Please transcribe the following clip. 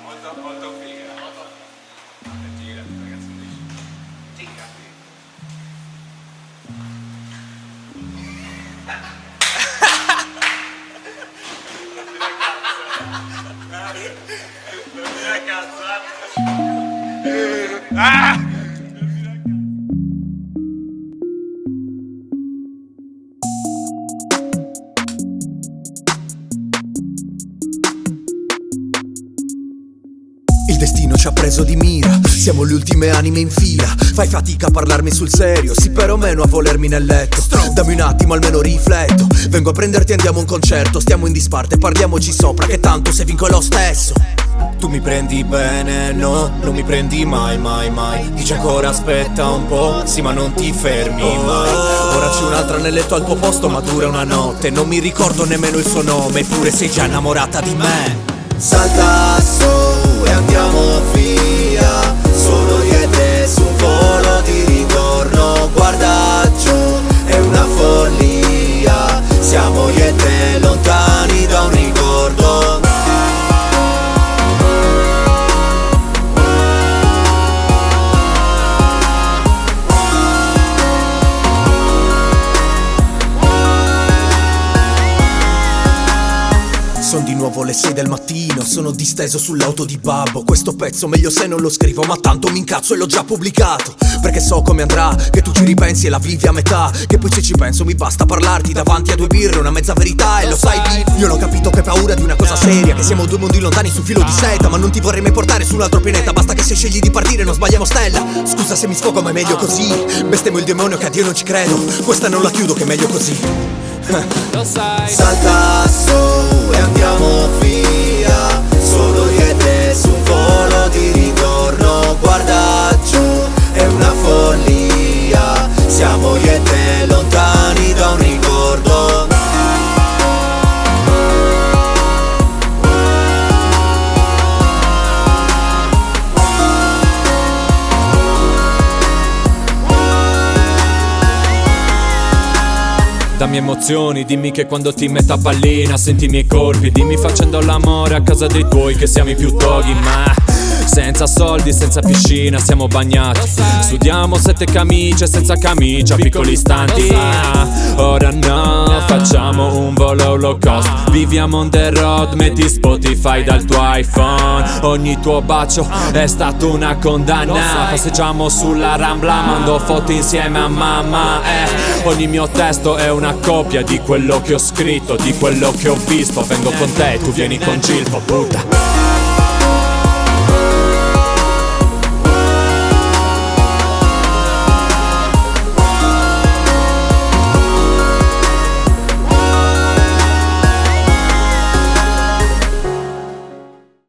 Molto, molto figa. Gira, ragazzi, gira. Non dire cazzo. Ah! Il destino ci ha preso di mira, siamo le ultime anime in fila. Fai fatica a parlarmi sul serio, sì però meno a volermi nel letto. Dammi un attimo almeno rifletto, vengo a prenderti e andiamo a un concerto. Stiamo in disparte, parliamoci sopra che tanto se vinco è lo stesso. Tu mi prendi bene, no, non mi prendi mai, mai, mai. Dici ancora aspetta un po', sì ma non ti fermi mai. Ora c'è un'altra nel letto al tuo posto ma dura una notte. Non mi ricordo nemmeno il suo nome, eppure sei già innamorata di me. Salta su e andiamo via, solo io e te su un volo di ritorno. Guarda giù, è una follia, siamo io e te lontani da un ricordo. Sono di nuovo le 6 del mattino, sono disteso sull'auto di babbo. Questo pezzo meglio se non lo scrivo, ma tanto mi incazzo e l'ho già pubblicato. Perché so come andrà, che tu ci ripensi e la vivi a metà. Che poi se ci penso mi basta parlarti davanti a due birre, una mezza verità e lo sai. Io l'ho capito che hai paura di una cosa seria, che siamo due mondi lontani su filo di seta. Ma non ti vorrei mai portare su un altro pianeta, basta che se scegli di partire non sbagliamo stella. Scusa se mi sfogo ma è meglio così, bestemmio il demonio che a Dio non ci credo. Questa non la chiudo che è meglio così. Salta su e andiamo via, solo io e te su un volo di ritorno. Guarda giù, è una follia, siamo io e te lontani da un ricordo. Dammi emozioni, dimmi che quando ti metto a pallina senti i miei colpi. Dimmi facendo l'amore a casa dei tuoi che siamo i più toghi. Ma senza soldi, senza piscina, siamo bagnati. Studiamo 7 camicie senza camicia, piccoli istanti. Ora no, facciamo un volo low cost. Viviamo on the road, metti Spotify dal tuo iPhone. Ogni tuo bacio è stato una condanna. Passeggiamo sulla Rambla, mando foto insieme a mamma. Ogni mio testo è una copia di quello che ho scritto, di quello che ho visto. Vengo con te, tu vieni con Gilpo, puta.